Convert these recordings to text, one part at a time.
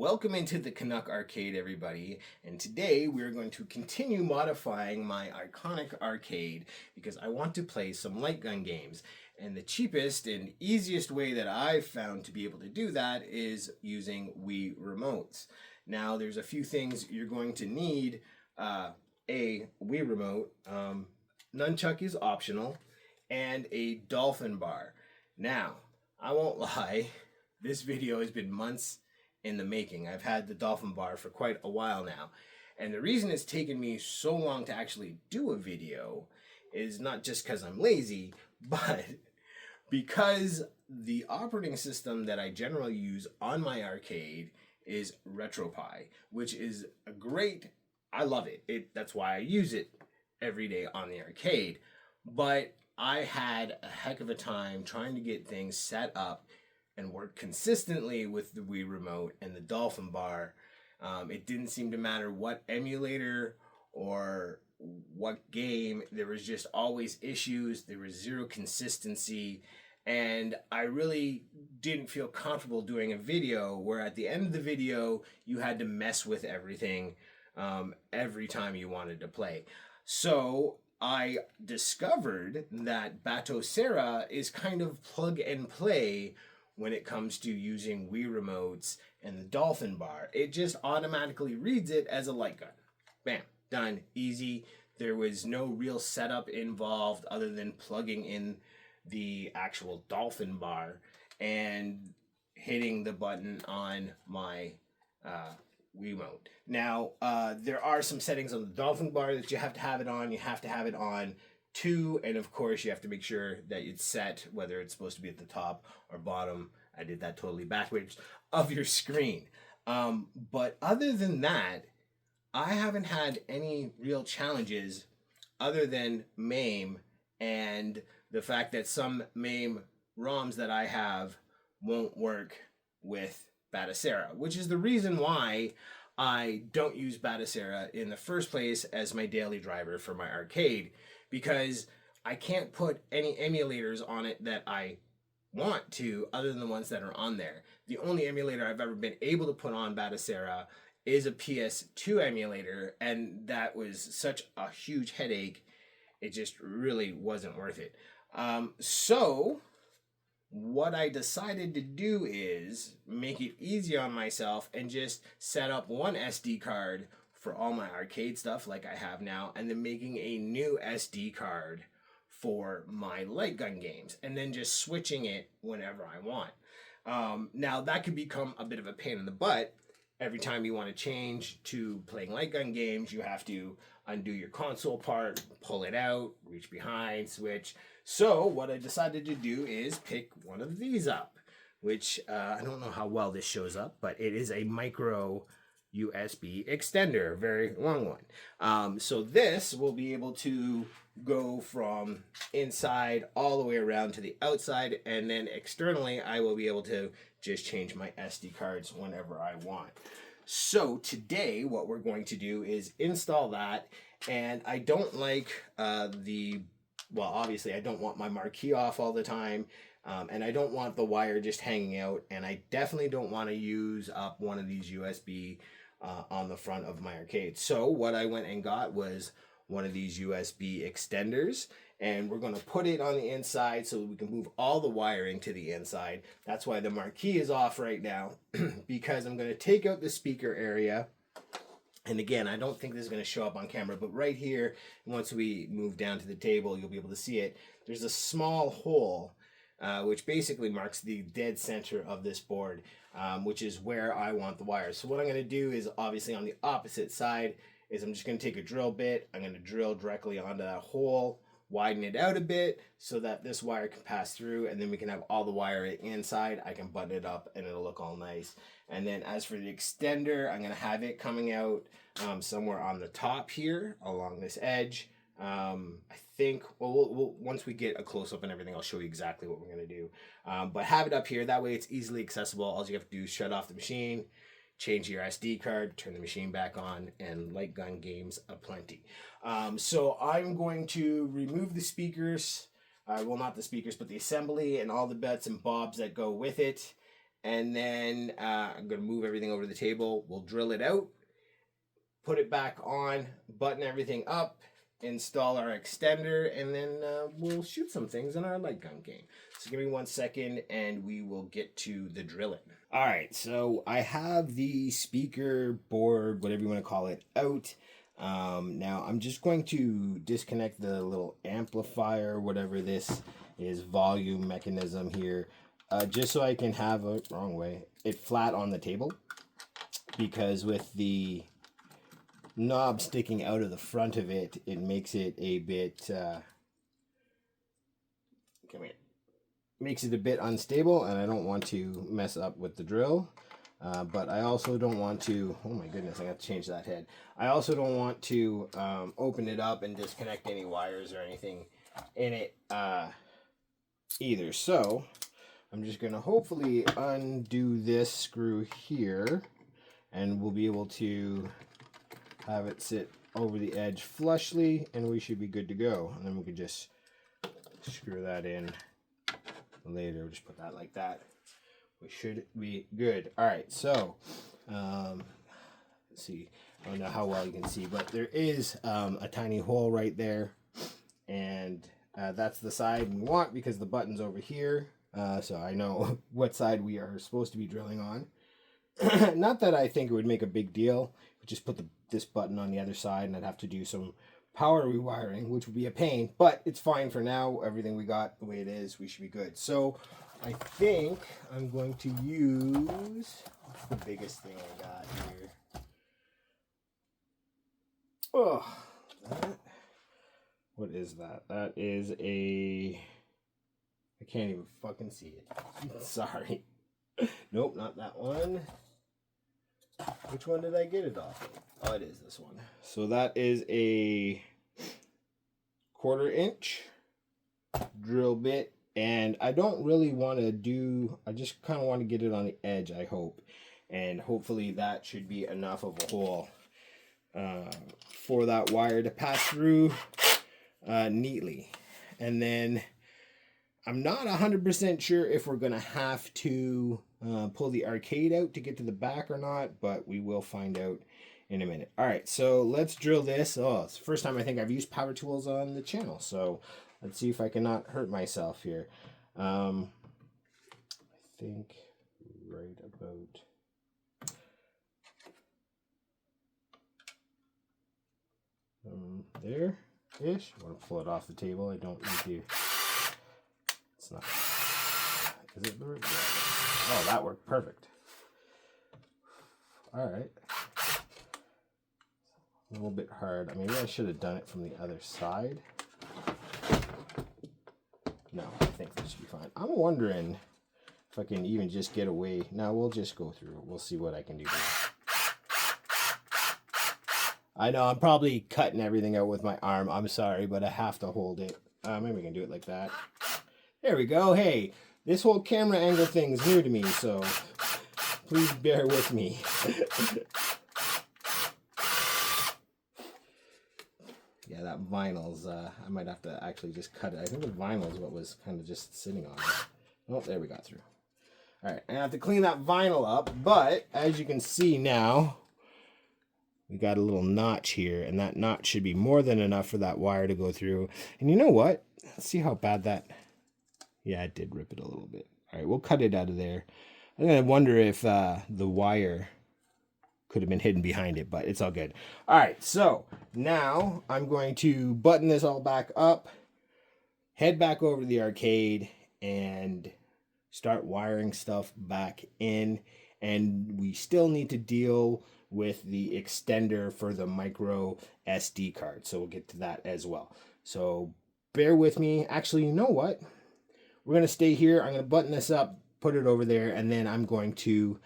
Welcome into the Canuck Arcade, everybody, and today we're going to continue modifying my iconic arcade because I want to play some Lightgun games, and the cheapest and easiest way that I've found to be able to do that is using Wii remotes. Now, there's a few things you're going to need. A Wii remote, nunchuck is optional, and a DolphinBar. Now, I won't lie, this video has been months in the making. I've had the DolphinBar for quite a while now. And the reason it's taken me so long to actually do a video is not just because I'm lazy, but because the operating system that I generally use on my arcade is RetroPie, which is a great, I love it. That's why I use it every day on the arcade. But I had a heck of a time trying to get things set up and work consistently with the Wii remote and the DolphinBar. It didn't seem to matter what emulator or what game. There was just always issues. There was zero consistency. And I really didn't feel comfortable doing a video where at the end of the video, you had to mess with everything every time you wanted to play. So I discovered that Batocera is kind of plug and play when it comes to using Wii remotes and the DolphinBar. It just automatically reads it as a light gun. Bam, done, easy. There was no real setup involved other than plugging in the actual DolphinBar and hitting the button on my Wiimote. Now, there are some settings on the DolphinBar that you have to have it on. You have to have it on 2, and of course you have to make sure that it's set, whether it's supposed to be at the top or bottom. I did that totally backwards of your screen. But other than that, I haven't had any real challenges other than MAME and the fact that some MAME ROMs that I have won't work with Batocera, which is the reason why I don't use Batocera in the first place as my daily driver for my arcade, because I can't put any emulators on it that I want to other than the ones that are on there. The only emulator I've ever been able to put on Batocera is a PS2 emulator, and that was such a huge headache, it just really wasn't worth it. So what I decided to do is make it easy on myself and just set up one SD card for all my arcade stuff like I have now, and then making a new SD card for my light gun games, and then just switching it whenever I want. Now that could become a bit of a pain in the butt. Every time you want to change to playing light gun games, you have to undo your console part, pull it out, reach behind, switch. So what I decided to do is pick one of these up, which I don't know how well this shows up, but it is a micro USB extender, very long one. So this will be able to go from inside all the way around to the outside, and then externally I will be able to just change my SD cards whenever I want. So today what we're going to do is install that, and I don't like well, obviously I don't want my marquee off all the time, and I don't want the wire just hanging out, and I definitely don't want to use up one of these USB on the front of my arcade. So what I went and got was one of these USB extenders, and we're going to put it on the inside so we can move all the wiring to the inside. That's why the marquee is off right now, because I'm going to take out the speaker area. And again, I don't think this is going to show up on camera, but right here, once we move down to the table, you'll be able to see it. There's a small hole, which basically marks the dead center of this board, which is where I want the wires. So what I'm going to do is, obviously on the opposite side, is I'm just going to take a drill bit. I'm going to drill directly onto that hole, widen it out a bit so that this wire can pass through, and then we can have all the wire inside. I can button it up and it'll look all nice. And then as for the extender, I'm going to have it coming out somewhere on the top here along this edge. I think, well, we'll once we get a close-up and everything, I'll show you exactly what we're going to do. But have it up here. That way it's easily accessible. All you have to do is shut off the machine, change your SD card, turn the machine back on, and light gun games aplenty. So I'm going to remove the speakers, well, not the speakers, but the assembly and all the bits and bobs that go with it. And then I'm going to move everything over to the table. We'll drill it out, put it back on, button everything up, install our extender, and then we'll shoot some things in our light gun game. So give me 1 second and we will get to the drilling. All right, so I have the speaker board, whatever you want to call it, out. Now I'm just going to disconnect the little amplifier, whatever this is, volume mechanism here, just so I can have it flat on the table, because with the knob sticking out of the front of it, it makes it a bit makes it a bit unstable, and I don't want to mess up with the drill. But I also don't want to, oh my goodness, I got to change that head. I also don't want to open it up and disconnect any wires or anything in it either. So I'm just going to hopefully undo this screw here, and we'll be able to have it sit over the edge flushly, and we should be good to go. And then we can just screw that in later. We'll just put that like that. We should be good. All right, so let's see. I don't know how well you can see, but there is a tiny hole right there, and that's the side we want because the button's over here. So I know what side we are supposed to be drilling on. Not that I think it would make a big deal. We just put this button on the other side, and I'd have to do some power rewiring, which would be a pain, but it's fine for now. Everything we got the way it is, we should be good. So I think I'm going to use, what's the biggest thing I got here? Oh, what is that? That is I can't even fucking see it. Sorry. Nope, not that one. Which one did I get it off of? Oh, it is this one. So that is a 1/4 inch drill bit. And I don't really want to do, I just kind of want to get it on the edge, I hope. And hopefully that should be enough of a hole for that wire to pass through neatly. And then I'm not 100% sure if we're going to have to pull the arcade out to get to the back or not, but we will find out in a minute. All right, so let's drill this. Oh, it's the first time I think I've used power tools on the channel, so let's see if I cannot hurt myself here. I think right about there-ish. I want to pull it off the table. I don't need to. It's not. Is it the right? Oh, that worked perfect. All right. A little bit hard. Maybe I should have done it from the other side. No, I think this should be fine. I'm wondering if I can even just get away. Now we'll just go through it. We'll see what I can do. I know I'm probably cutting everything out with my arm. I'm sorry, but I have to hold it. Maybe we can do it like that. There we go. Hey, this whole camera angle thing is new to me, so please bear with me. Yeah, that vinyl's, I might have to actually just cut it. I think the vinyl is what was kind of just sitting on it. Oh, there we got through. All right, I have to clean that vinyl up, but as you can see now, we got a little notch here, and that notch should be more than enough for that wire to go through. And you know what? Let's see how bad that... Yeah, it did rip it a little bit. All right, we'll cut it out of there. I'm going to wonder if the wire could have been hidden behind it, but it's all good. All right, so now I'm going to button this all back up, head back over to the arcade, and start wiring stuff back in. And we still need to deal with the extender for the micro SD card, so we'll get to that as well. So bear with me. Actually, you know what? We're going to stay here. I'm going to button this up, put it over there, and then I'm going to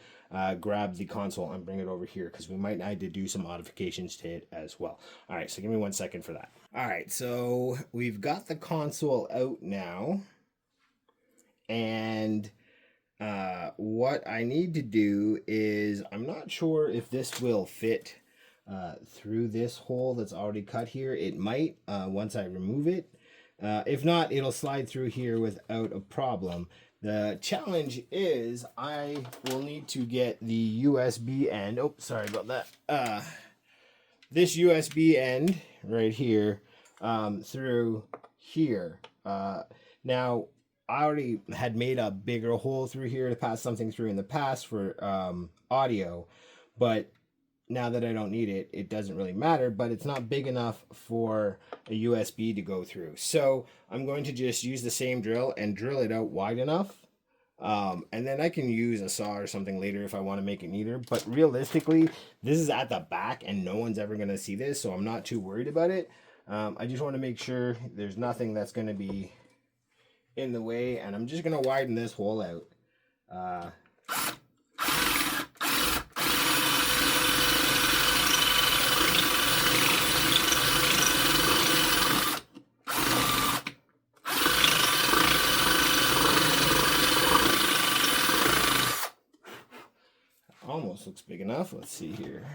grab the console and bring it over here because we might need to do some modifications to it as well. All right, so give me 1 second for that. All right, so we've got the console out now, and what I need to do is, I'm not sure if this will fit through this hole that's already cut here. It might once I remove it. If not, it'll slide through here without a problem. The challenge is I will need to get the USB end. Oh, sorry about that. This USB end right here through here. Now, I already had made a bigger hole through here to pass something through in the past for audio, but now that I don't need it, it doesn't really matter, but it's not big enough for a USB to go through. So I'm going to just use the same drill and drill it out wide enough. And then I can use a saw or something later if I want to make it neater. But realistically, this is at the back and no one's ever going to see this, so I'm not too worried about it. I just want to make sure there's nothing that's going to be in the way, and I'm just going to widen this hole out. Almost looks big enough. Let's see here.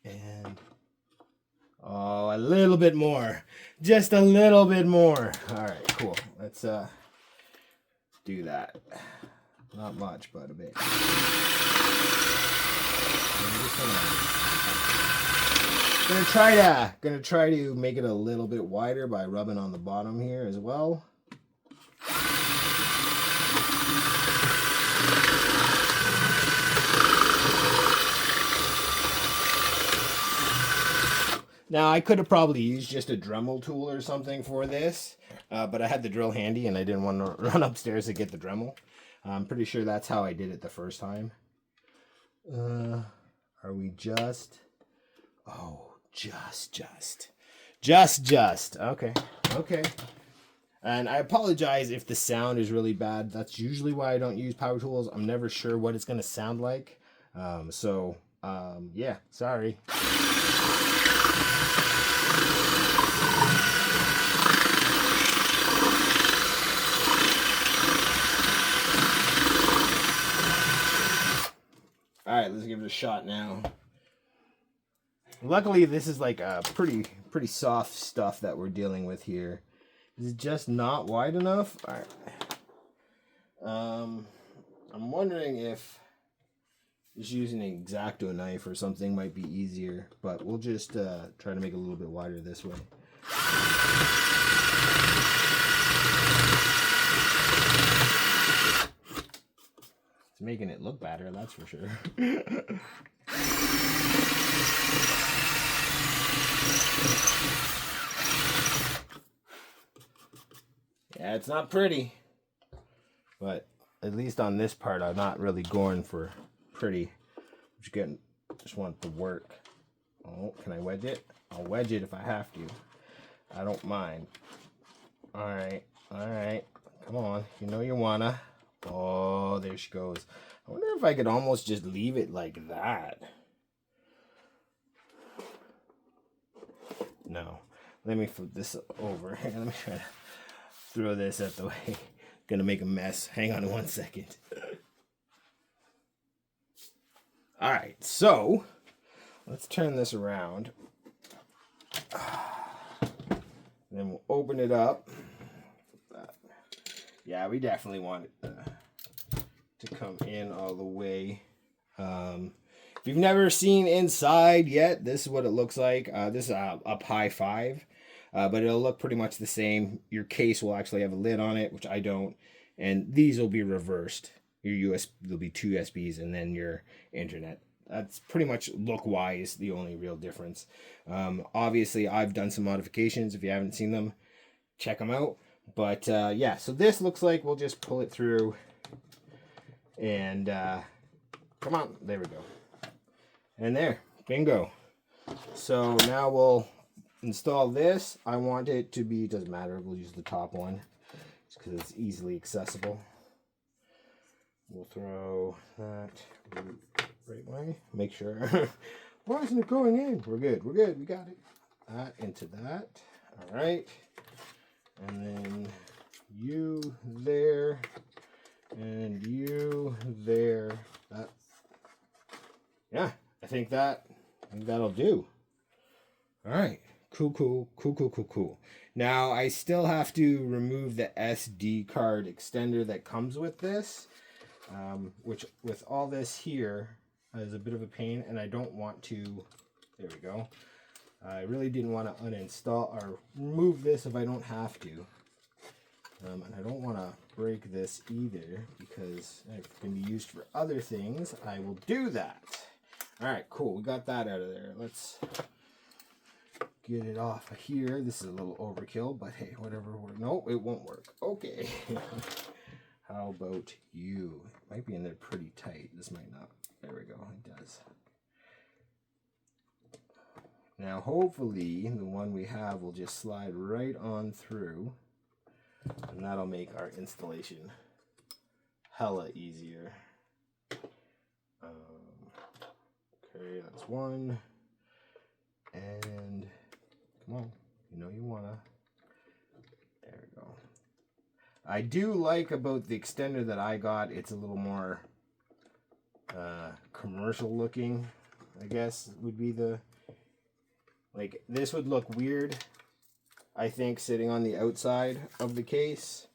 And oh, a little bit more. Just a little bit more. All right, cool. Let's do that. Not much, but a bit. Gonna try to make it a little bit wider by rubbing on the bottom here as well. Now, I could have probably used just a Dremel tool or something for this, but I had the drill handy and I didn't want to run upstairs to get the Dremel. I'm pretty sure that's how I did it the first time. Are we just? Oh, just. Okay. And I apologize if the sound is really bad. That's usually why I don't use power tools. I'm never sure what it's going to sound like. Yeah, sorry. All right, let's give it a shot now. Luckily, this is like a pretty soft stuff that we're dealing with here. Is it just not wide enough? All right. I'm wondering if just using an X-Acto knife or something might be easier, but we'll just try to make it a little bit wider this way. It's making it look better, that's for sure. Yeah, it's not pretty, but at least on this part, I'm not really going for pretty. Just want it to work. Oh, can I wedge it? I'll wedge it if I have to. I don't mind. All right. Come on, you know you wanna. Oh, there she goes. I wonder if I could almost just leave it like that. No. Let me flip this over. Let me try to throw this out the way. Gonna make a mess. Hang on 1 second. All right, so let's turn this around. Then we'll open it up. Yeah, we definitely want it to come in all the way. If you've never seen inside yet, this is what it looks like. This is a Pi 5, but it'll look pretty much the same. Your case will actually have a lid on it, which I don't, and these will be reversed. Your USB, there'll be two USBs and then your internet. That's pretty much look-wise the only real difference. Obviously, I've done some modifications. If you haven't seen them, check them out. But yeah, so this looks like we'll just pull it through and come on, there we go. And there, bingo. So now we'll install this. I want it to be, doesn't matter, we'll use the top one just because it's easily accessible. We'll throw that right way. Make sure. Why isn't it going in? We're good, we got it. That into that. All right. And then you there, and you there. That, yeah, I think that'll do. All right, Cool. Now I still have to remove the SD card extender that comes with this, which with all this here is a bit of a pain, and I don't want to. There we go. I really didn't want to uninstall or remove this if I don't have to. And I don't want to break this either, because if it can be used for other things, I will do that. All right, cool. We got that out of there. Let's get it off of here. This is a little overkill, but hey, whatever. Nope, it won't work. Okay. How about you? It might be in there pretty tight. This might not. There we go. It does. Now, hopefully, the one we have will just slide right on through, and that'll make our installation hella easier. Okay, that's one. And come on, you know you wanna. There we go. I do like about the extender that I got, it's a little more commercial looking, I guess would be the, like this would look weird, I think, sitting on the outside of the case,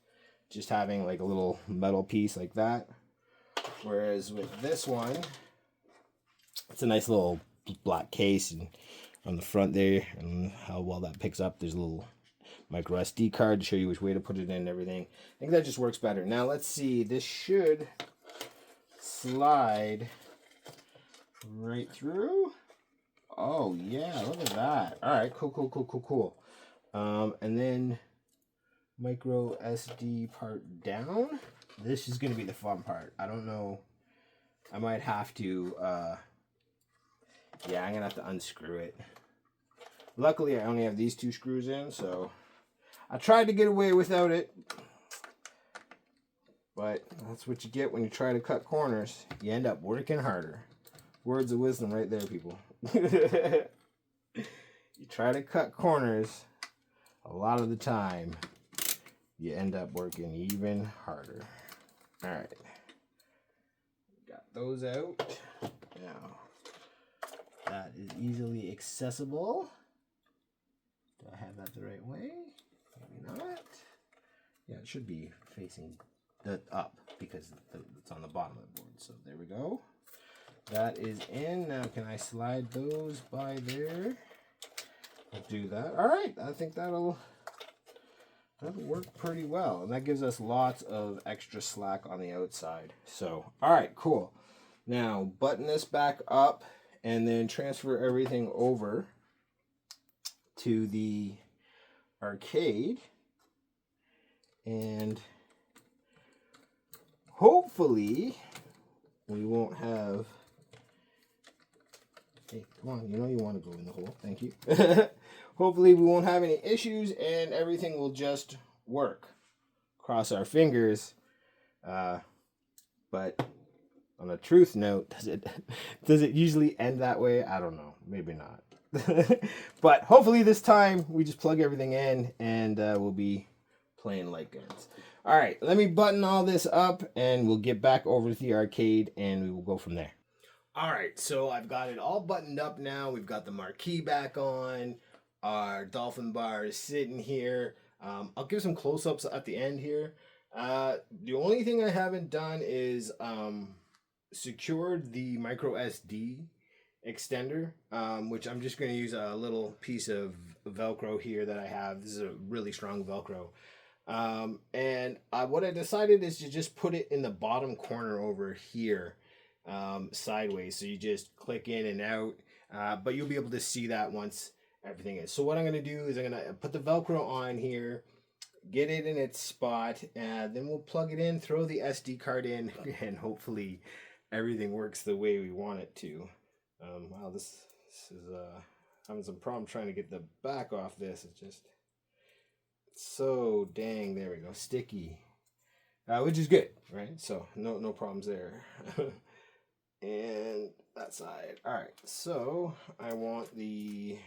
just having like a little metal piece like that. Whereas with this one, it's a nice little black case, and on the front there, and how well that picks up, there's a little micro SD card to show you which way to put it in and everything. I think that just works better. Now let's see, this should slide right through. Oh yeah, look at that. All right, cool. And then micro SD part down. This is gonna be the fun part. I don't know. I might have to. Yeah, I'm gonna have to unscrew it. Luckily, I only have these two screws in, so I tried to get away without it. But that's what you get when you try to cut corners. You end up working harder. Words of wisdom right there, people. You try to cut corners, a lot of the time, you end up working even harder. All right. Got those out. Now, that is easily accessible. Do I have that the right way? Maybe not. Yeah, it should be facing up because it's on the bottom of the board. So there we go. That is in. Now can I slide those by there? I'll do that. All right, I think that'll work pretty well. And that gives us lots of extra slack on the outside. So, all right, cool. Now button this back up and then transfer everything over to the arcade. And hopefully we won't have, hey, come on, you know you want to go in the hole. Thank you. Hopefully we won't have any issues and everything will just work. Cross our fingers. But on a truth note, does it usually end that way? I don't know. Maybe not. But hopefully this time we just plug everything in and we'll be playing light guns. All right, let me button all this up and we'll get back over to the arcade and we will go from there. All right, so I've got it all buttoned up now. We've got the marquee back on. Our DolphinBar is sitting here. I'll give some close-ups at the end here. The only thing I haven't done is secured the micro SD extender, which I'm just going to use a little piece of Velcro here that I have. This is a really strong Velcro. And what I decided is to just put it in the bottom corner over here, sideways. So you just click in and out, but you'll be able to see that once everything is. So what I'm going to do is I'm going to put the Velcro on here, get it in its spot, and then we'll plug it in, throw the SD card in, and hopefully everything works the way we want it to. Wow, this is having some problem trying to get the back off this. It's just so dang, there we go, sticky, which is good, right? So no problems there. And that side. All right, so I want the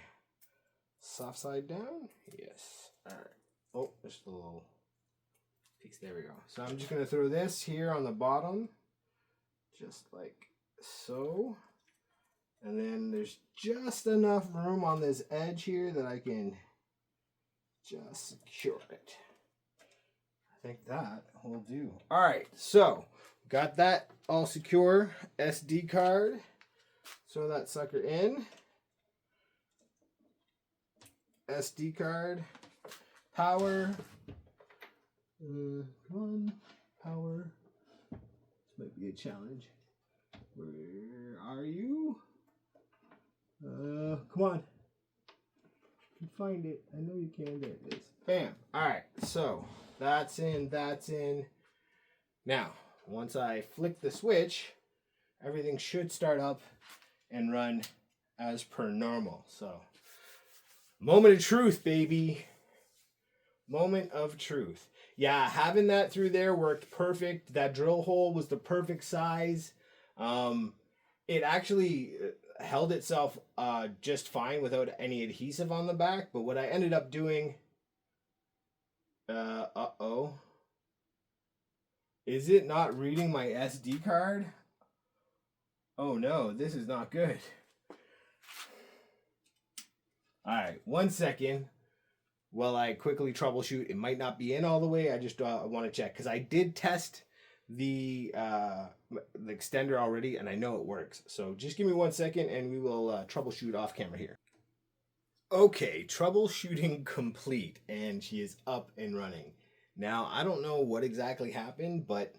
soft side down. Yes. All right. Oh, there's a little piece. There we go. So I'm just gonna throw this here on the bottom, just like so. And then there's just enough room on this edge here that I can just secure it. I think that will do. All right, so got that all secure. SD card. Throw that sucker in. SD card. Power. Come on, power. This might be a challenge. Where are you? Come on. You can find it. I know you can. There it is. Bam. All right. So that's in. That's in. Now, once I flick the switch, everything should start up and run as per normal. So, moment of truth, baby. Moment of truth. Yeah, having that through there worked perfect. That drill hole was the perfect size. It actually held itself just fine without any adhesive on the back. But what I ended up doing... uh-oh. Is it not reading my SD card? Oh no, this is not good. Alright, 1 second. While I quickly troubleshoot. It might not be in all the way. I just want to check. Because I did test the extender already. And I know it works. So just give me 1 second and we will troubleshoot off camera here. Okay, troubleshooting complete. And she is up and running. Now, I don't know what exactly happened. But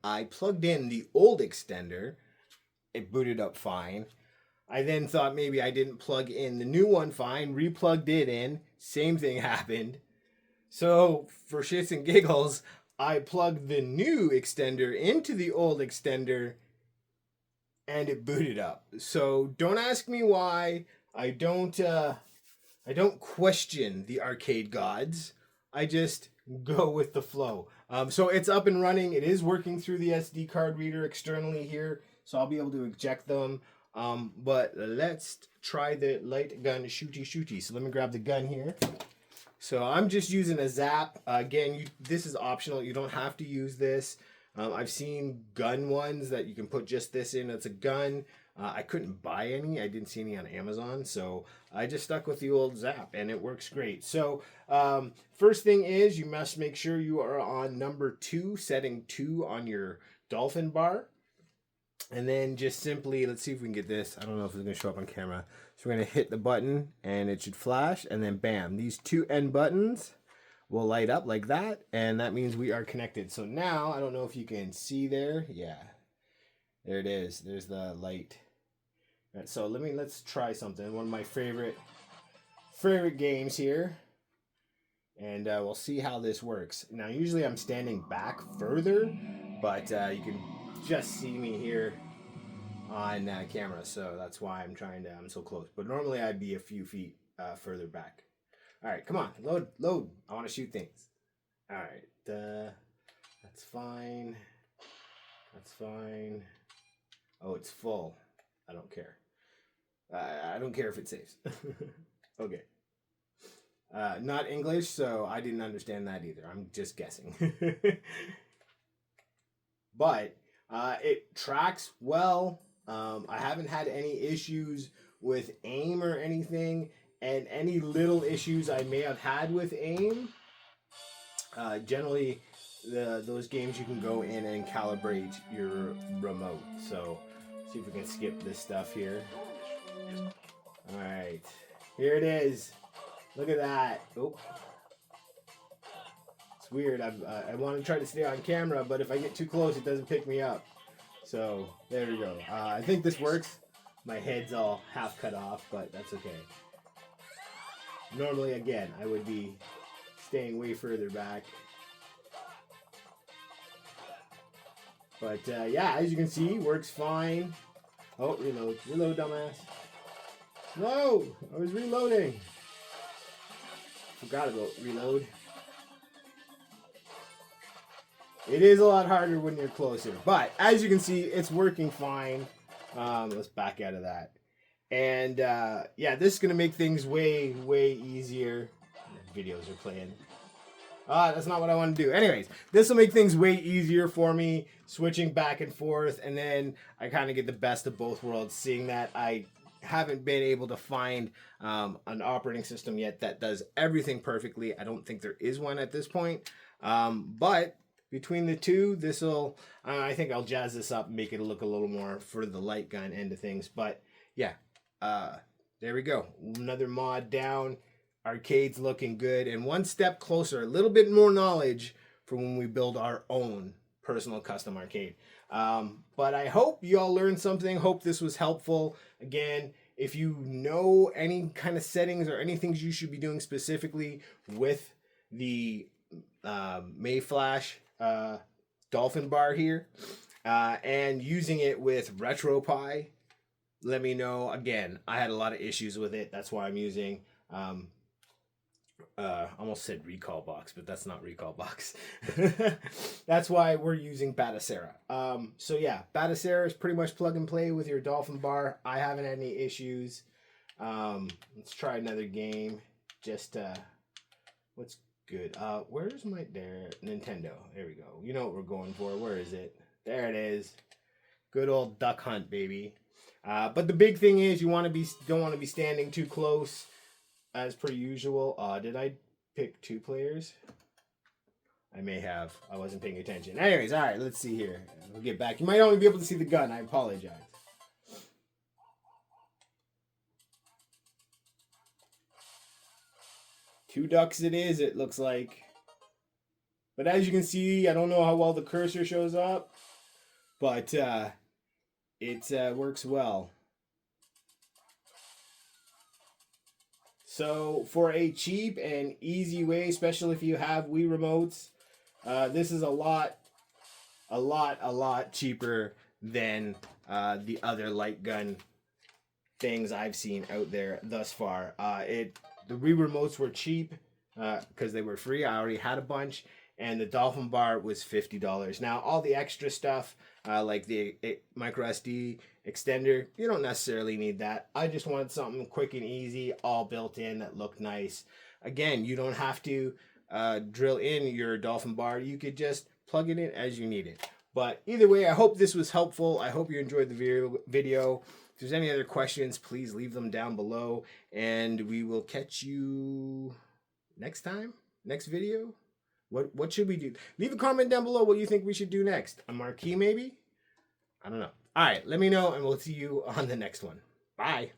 I plugged in the old extender. It booted up fine. I then thought maybe I didn't plug in the new one fine, replugged it in, same thing happened. So for shits and giggles, I plugged the new extender into the old extender and it booted up. So don't ask me why. I don't question the arcade gods. I just go with the flow. So it's up and running. It is working through the SD card reader externally here. So I'll be able to eject them. But let's try the light gun shooty. So let me grab the gun here. So I'm just using a zap. Again, this is optional. You don't have to use this. I've seen gun ones that you can put just this in. It's a gun. I couldn't buy any. I didn't see any on Amazon. So I just stuck with the old zap and it works great. So first thing is you must make sure you are on number 2, setting 2 on your DolphinBar. And then just simply, let's see if we can get this. I don't know if it's going to show up on camera. So we're going to hit the button and it should flash. And then bam, these 2 end buttons will light up like that. And that means we are connected. So now, I don't know if you can see there. Yeah, there it is. There's the light. All right, so let's try something. One of my favorite games here. And we'll see how this works. Now, usually I'm standing back further, but you can just see me here on camera, so that's why I'm so close. But normally I'd be a few feet further back. All right, come on, load. I want to shoot things. All right, that's fine. That's fine. Oh, it's full. I don't care. I don't care if it saves. Okay. Not English, so I didn't understand that either. I'm just guessing. But it tracks well. I haven't had any issues with aim or anything. And any little issues I may have had with aim, generally those games you can go in and calibrate your remote. So see if we can skip this stuff here. All right, here it is. Look at that. Oh, it's weird. I want to try to stay on camera, but if I get too close, it doesn't pick me up. So there we go. I think this works. My head's all half cut off, but that's okay. Normally, again, I would be staying way further back. But yeah, as you can see, works fine. Oh, reload, dumbass. No, I was reloading. Forgot about reload. It is a lot harder when you're closer, but as you can see, it's working fine. Let's back out of that. And yeah, this is gonna make things way easier. Videos are playing. That's not what I want to do. Anyways, this will make things way easier for me, switching back and forth, and then I kind of get the best of both worlds, seeing that I haven't been able to find an operating system yet that does everything perfectly. I don't think there is one at this point. But between the two, this will, I think I'll jazz this up and make it look a little more for the light gun end of things. But yeah, there we go. Another mod down. Arcade's looking good. And one step closer, a little bit more knowledge for when we build our own personal custom arcade. But I hope you all learned something. Hope this was helpful. Again, if you know any kind of settings or any things you should be doing specifically with the Mayflash DolphinBar here and using it with RetroPie, let me know. Again, I had a lot of issues with it. That's why I'm using almost said Recall Box, but that's not Recall Box. That's why we're using Batacera. So yeah, Batacera is pretty much plug and play with your DolphinBar. I haven't had any issues. Let's try another game. Just what's good? Where's my Nintendo? There we go. You know what we're going for. Where is it? There it is. Good old Duck Hunt, baby. But the big thing is don't want to be standing too close. As per usual, did I pick 2 players? I may have. I wasn't paying attention. Anyways, all right, let's see here. We'll get back. You might only be able to see the gun. I apologize. Two ducks it is, it looks like. But as you can see, I don't know how well the cursor shows up, but it works well. So for a cheap and easy way, especially if you have Wii remotes, this is a lot cheaper than the other light gun things I've seen out there thus far. The Wii remotes were cheap because they were free. I already had a bunch, and the DolphinBar was $50. Now all the extra stuff, like the micro SD extender, you don't necessarily need that. I just wanted something quick and easy, all built in, that looked nice. Again, you don't have to drill in your DolphinBar. You could just plug it in as you need it. But either way, I hope this was helpful. I hope you enjoyed the video. If there's any other questions, please leave them down below, and we will catch you next time, next video. What should we do? Leave a comment down below what you think we should do next. A marquee, maybe? I don't know. All right, let me know, and we'll see you on the next one. Bye.